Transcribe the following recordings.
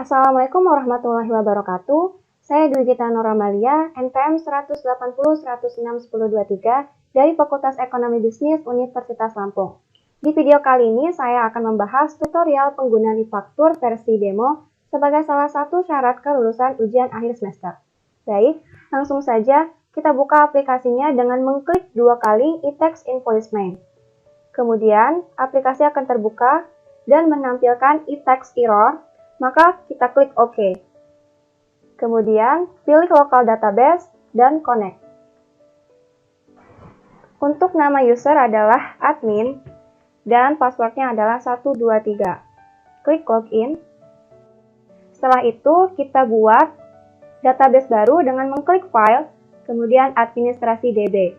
Assalamualaikum warahmatullahi wabarakatuh. Saya Dwi Gita Nuramalia, NPM 180-106-1023 dari Fakultas Ekonomi Bisnis Universitas Lampung. Di video kali ini saya akan membahas tutorial penggunaan e-faktur versi demo sebagai salah satu syarat kelulusan ujian akhir semester. Baik, langsung saja kita buka aplikasinya dengan mengklik 2 kali e-text invoicement. Kemudian, aplikasi akan terbuka dan menampilkan e-text error, maka kita klik OK. Kemudian, pilih local database dan connect. Untuk nama user adalah admin dan passwordnya adalah 123. Klik login. Setelah itu, kita buat database baru dengan mengklik file, kemudian administrasi DB.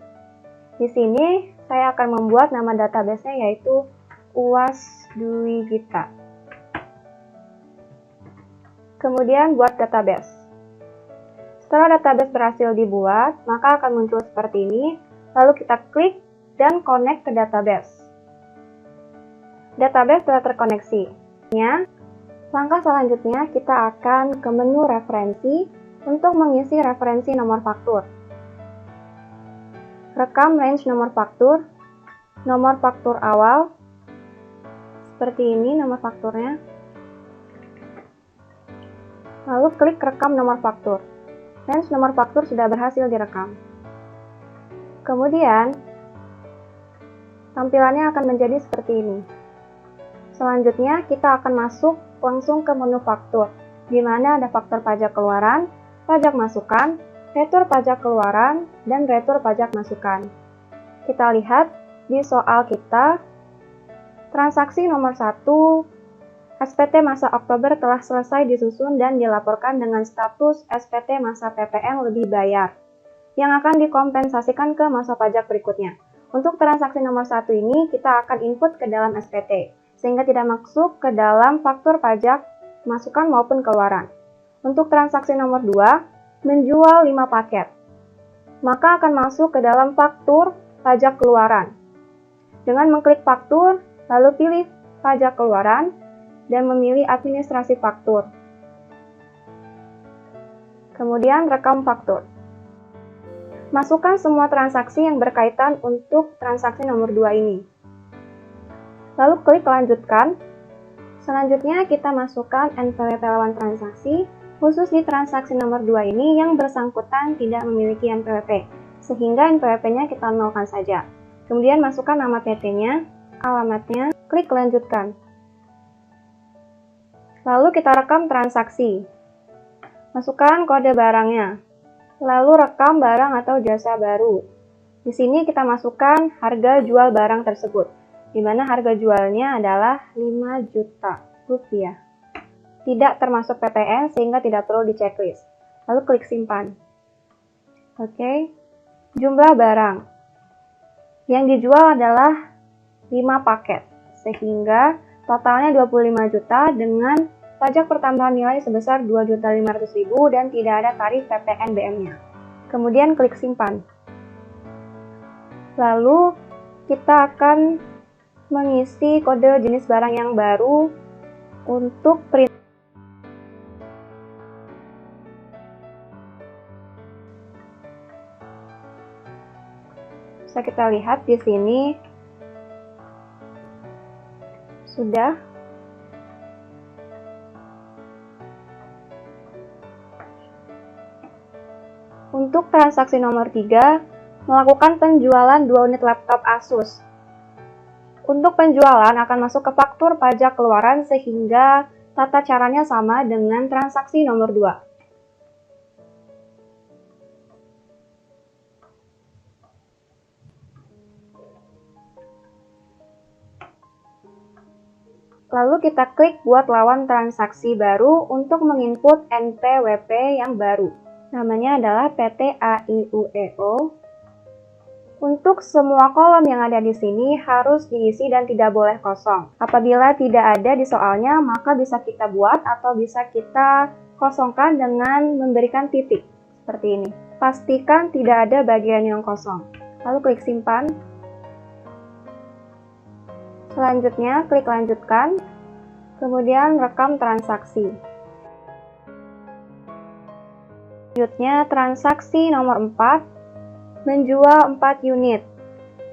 Di sini, saya akan membuat nama database-nya yaitu UAS Dwi Gita. Kemudian buat database. Setelah database berhasil dibuat, maka akan muncul seperti ini. Lalu kita klik dan connect ke database. Database telah terkoneksi. Langkah selanjutnya kita akan ke menu referensi untuk mengisi referensi nomor faktur. Rekam range nomor faktur awal. Seperti ini nomor fakturnya. Lalu klik rekam nomor faktur. Range nomor faktur sudah berhasil direkam. Kemudian, tampilannya akan menjadi seperti ini. Selanjutnya, kita akan masuk langsung ke menu faktur, di mana ada faktur pajak keluaran, pajak masukan, retur pajak keluaran, dan retur pajak masukan. Kita lihat di soal kita, transaksi nomor 1, SPT masa Oktober telah selesai disusun dan dilaporkan dengan status SPT masa PPN lebih bayar, yang akan dikompensasikan ke masa pajak berikutnya. Untuk transaksi nomor 1 ini, kita akan input ke dalam SPT, sehingga tidak masuk ke dalam faktur pajak masukan maupun keluaran. Untuk transaksi nomor 2, menjual 5 paket, maka akan masuk ke dalam faktur pajak keluaran. Dengan mengklik faktur, lalu pilih pajak keluaran, dan memilih administrasi faktur. Kemudian rekam faktur. Masukkan semua transaksi yang berkaitan untuk transaksi nomor 2 ini. Lalu klik lanjutkan. Selanjutnya kita masukkan NPWP lawan transaksi, khusus di transaksi nomor 2 ini yang bersangkutan tidak memiliki NPWP, sehingga NPWP-nya kita nolkan saja. Kemudian masukkan nama PT-nya, alamatnya, klik lanjutkan. Lalu kita rekam transaksi. Masukkan kode barangnya. Lalu rekam barang atau jasa baru. Di sini kita masukkan harga jual barang tersebut, di mana harga jualnya adalah 5 juta rupiah. Tidak termasuk PPN sehingga tidak perlu di checklist. Lalu klik simpan. Oke. Jumlah barang yang dijual adalah 5 paket, sehingga totalnya 25 juta dengan pajak pertambahan nilai sebesar 2.500.000 dan tidak ada tarif PPN BM-nya. Kemudian klik simpan. Lalu kita akan mengisi kode jenis barang yang baru untuk print. Bisa kita lihat di sini sudah. Untuk transaksi nomor 3, melakukan penjualan 2 unit laptop Asus. Untuk penjualan akan masuk ke faktur pajak keluaran sehingga tata caranya sama dengan transaksi nomor 2. Lalu kita klik buat lawan transaksi baru untuk menginput NPWP yang baru. Namanya adalah PT AIUEO. Untuk semua kolom yang ada di sini harus diisi dan tidak boleh kosong. Apabila tidak ada di soalnya, maka bisa kita buat atau bisa kita kosongkan dengan memberikan titik. Seperti ini. Pastikan tidak ada bagian yang kosong. Lalu klik simpan. Selanjutnya, klik lanjutkan, kemudian rekam transaksi. Selanjutnya, transaksi nomor 4, menjual 4 unit.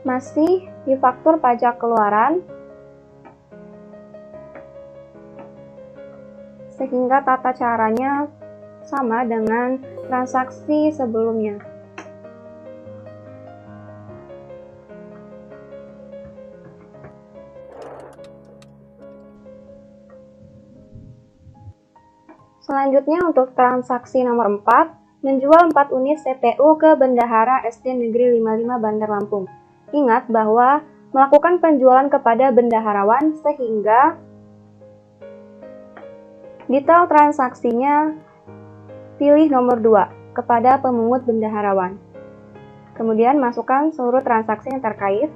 Masih di faktur pajak keluaran, sehingga tata caranya sama dengan transaksi sebelumnya. Selanjutnya untuk transaksi nomor 4, menjual 4 unit CPU ke Bendahara SD Negeri 55 Bandar Lampung. Ingat bahwa melakukan penjualan kepada bendaharawan sehingga detail transaksinya pilih nomor 2 kepada pemungut bendaharawan. Kemudian masukkan seluruh transaksi yang terkait.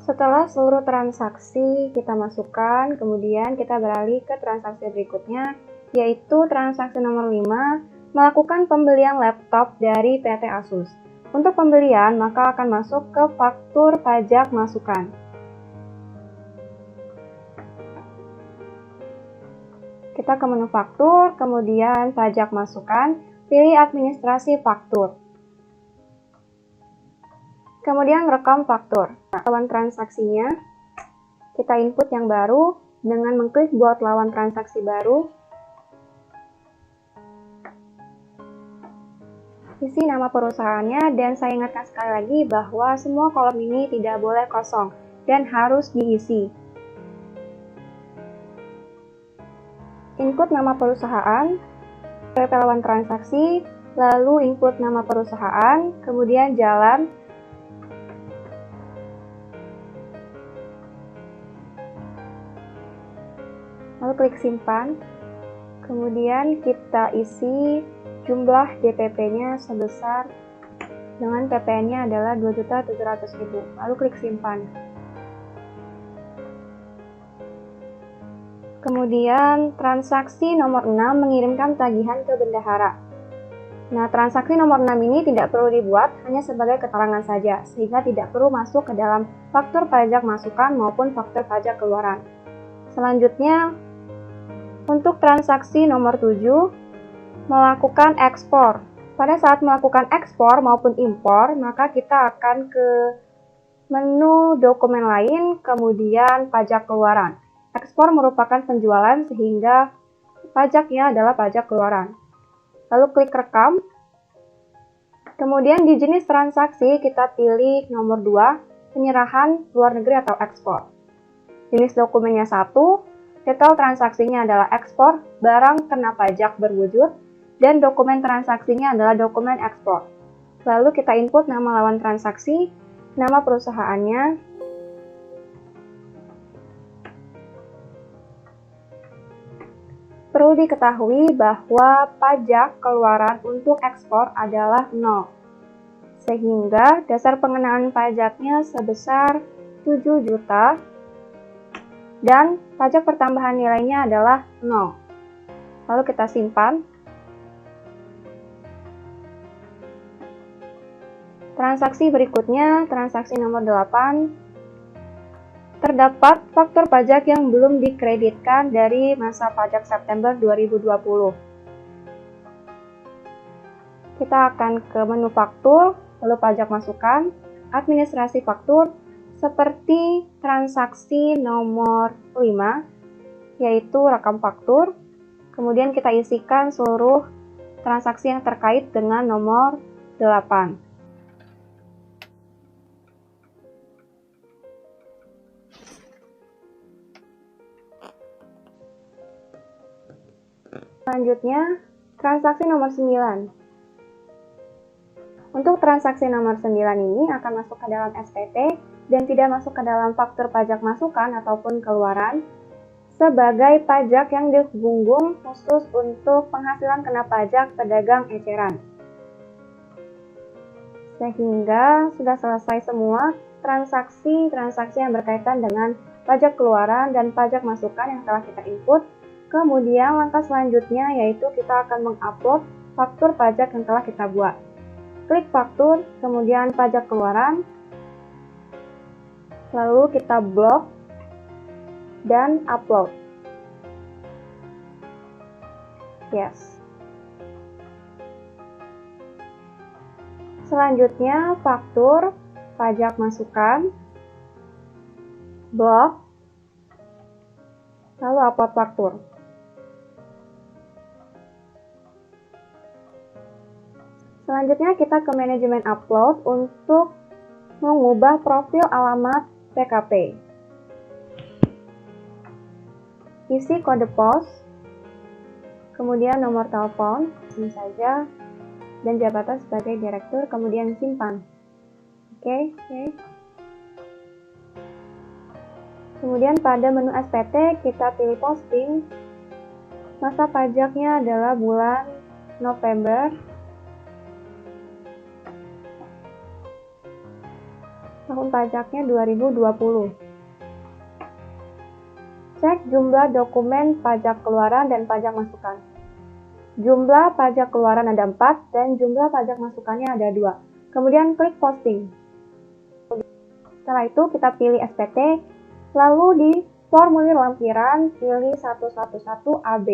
Setelah seluruh transaksi kita masukkan, kemudian kita beralih ke transaksi berikutnya, yaitu transaksi nomor 5, melakukan pembelian laptop dari PT Asus. Untuk pembelian, maka akan masuk ke faktur pajak masukan. Kita ke menu faktur, kemudian pajak masukan, pilih administrasi faktur. Kemudian rekam faktur. Lawan transaksinya, kita input yang baru dengan mengklik buat lawan transaksi baru. Isi nama perusahaannya, dan saya ingatkan sekali lagi bahwa semua kolom ini tidak boleh kosong dan harus diisi. Input nama perusahaan, PP lawan transaksi, lalu input nama perusahaan, kemudian jalan, lalu klik simpan, kemudian kita isi jumlah DPP-nya sebesar dengan PPN-nya adalah 2.700.000, lalu klik simpan. Kemudian transaksi nomor 6 mengirimkan tagihan ke bendahara. Nah, transaksi nomor 6 ini tidak perlu dibuat, hanya sebagai keterangan saja, sehingga tidak perlu masuk ke dalam faktur pajak masukan maupun faktur pajak keluaran. Selanjutnya, untuk transaksi nomor 7, melakukan ekspor. Pada saat melakukan ekspor maupun impor, maka kita akan ke menu dokumen lain, kemudian pajak keluaran. Ekspor merupakan penjualan sehingga pajaknya adalah pajak keluaran. Lalu klik rekam. Kemudian di jenis transaksi kita pilih nomor 2, penyerahan luar negeri atau ekspor. Jenis dokumennya 1, detail transaksinya adalah ekspor, barang kena pajak berwujud, dan dokumen transaksinya adalah dokumen ekspor. Lalu kita input nama lawan transaksi, nama perusahaannya, perlu diketahui bahwa pajak keluaran untuk ekspor adalah 0, sehingga dasar pengenaan pajaknya sebesar 7 juta, dan pajak pertambahan nilainya adalah 0. Lalu kita simpan. Transaksi berikutnya, transaksi nomor 8, terdapat faktur pajak yang belum dikreditkan dari masa pajak September 2020. Kita akan ke menu faktur, lalu pajak masukan, administrasi faktur, seperti transaksi nomor 5, yaitu rekam faktur. Kemudian kita isikan seluruh transaksi yang terkait dengan nomor 8. Selanjutnya, transaksi nomor 9. Untuk transaksi nomor 9 ini akan masuk ke dalam SPT dan tidak masuk ke dalam faktur pajak masukan ataupun keluaran sebagai pajak yang digunggung khusus untuk penghasilan kena pajak pedagang eceran. Sehingga sudah selesai semua transaksi-transaksi yang berkaitan dengan pajak keluaran dan pajak masukan yang telah kita input. Kemudian langkah selanjutnya yaitu kita akan mengupload faktur pajak yang telah kita buat. Klik faktur, kemudian pajak keluaran, lalu kita blok dan upload. Yes. Selanjutnya faktur pajak masukan, blok, lalu upload faktur. Selanjutnya kita ke manajemen upload untuk mengubah profil alamat PKP. Isi kode pos, kemudian nomor telepon, ini saja, dan jabatan sebagai direktur, kemudian simpan. Oke. Kemudian pada menu SPT kita pilih posting. Masa pajaknya adalah bulan November. Tahun pajaknya 2020. Cek jumlah dokumen pajak keluaran dan pajak masukan. Jumlah pajak keluaran ada 4 dan jumlah pajak masukannya ada 2. Kemudian klik posting. Setelah itu kita pilih SPT, lalu di formulir lampiran pilih 111 AB.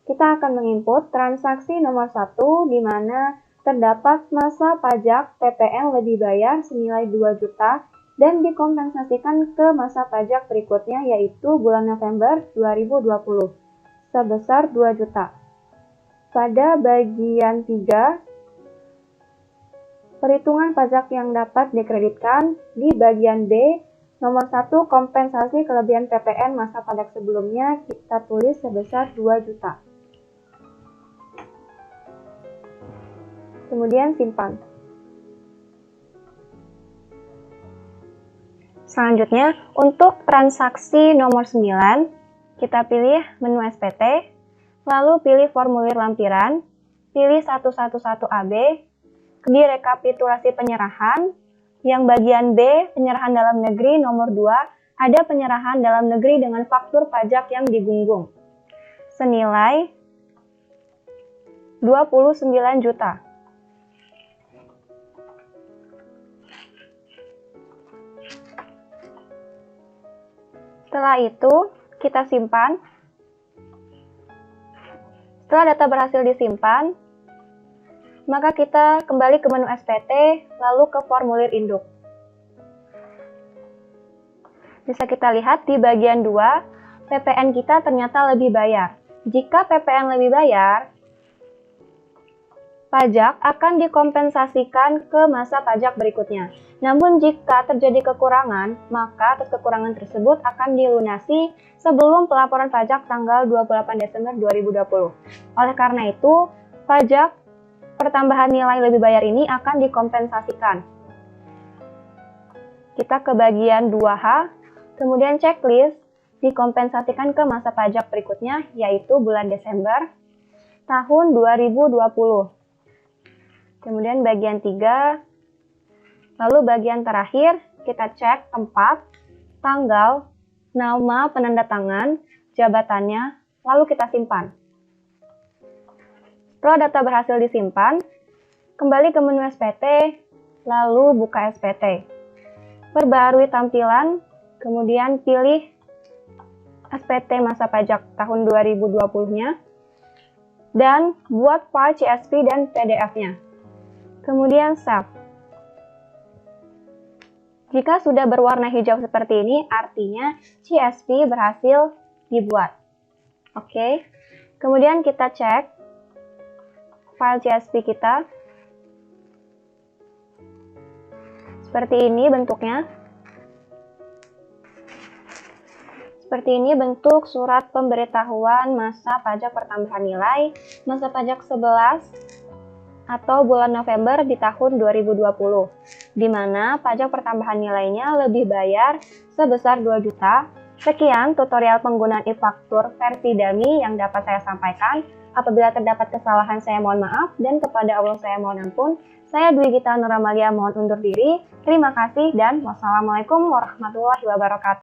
Kita akan menginput transaksi nomor 1 di mana terdapat masa pajak PPN lebih bayar senilai 2 juta dan dikompensasikan ke masa pajak berikutnya yaitu bulan November 2020. Sebesar 2 juta. Pada bagian 3, perhitungan pajak yang dapat dikreditkan di bagian B, nomor 1 kompensasi kelebihan PPN masa pajak sebelumnya kita tulis sebesar 2 juta. Kemudian simpan. Selanjutnya, untuk transaksi nomor 9, kita pilih menu SPT, lalu pilih formulir lampiran, pilih 111 AB, di rekapitulasi penyerahan, yang bagian B, penyerahan dalam negeri nomor 2, ada penyerahan dalam negeri dengan faktur pajak yang digunggung, senilai 29 juta. Setelah itu, kita simpan. Setelah data berhasil disimpan, maka kita kembali ke menu SPT, lalu ke formulir induk. Bisa kita lihat di bagian 2, PPN kita ternyata lebih bayar. Jika PPN lebih bayar, pajak akan dikompensasikan ke masa pajak berikutnya. Namun jika terjadi kekurangan, maka atas kekurangan tersebut akan dilunasi sebelum pelaporan pajak tanggal 28 Desember 2020. Oleh karena itu, pajak pertambahan nilai lebih bayar ini akan dikompensasikan. Kita ke bagian 2H, kemudian checklist dikompensasikan ke masa pajak berikutnya, yaitu bulan Desember tahun 2020. Kemudian bagian 3, lalu bagian terakhir kita cek tempat, tanggal, nama penanda tangan, jabatannya, lalu kita simpan. Setelah data berhasil disimpan, kembali ke menu SPT, lalu buka SPT. Perbarui tampilan, kemudian pilih SPT masa pajak tahun 2020-nya, dan buat file CSV dan PDF-nya. Kemudian save. Jika sudah berwarna hijau seperti ini, artinya CSV berhasil dibuat. Oke. Kemudian kita cek file CSV kita. Seperti ini bentuknya. Seperti ini bentuk surat pemberitahuan masa pajak pertambahan nilai, masa pajak 11 atau bulan November di tahun 2020, di mana pajak pertambahan nilainya lebih bayar sebesar 2 juta Sekian tutorial penggunaan e-faktur versi dummy yang dapat saya sampaikan. Apabila terdapat kesalahan, saya mohon maaf, dan kepada Allah saya mohon ampun. Saya Dwi Gita Nuramalia mohon undur diri. Terima kasih dan wassalamualaikum warahmatullahi wabarakatuh.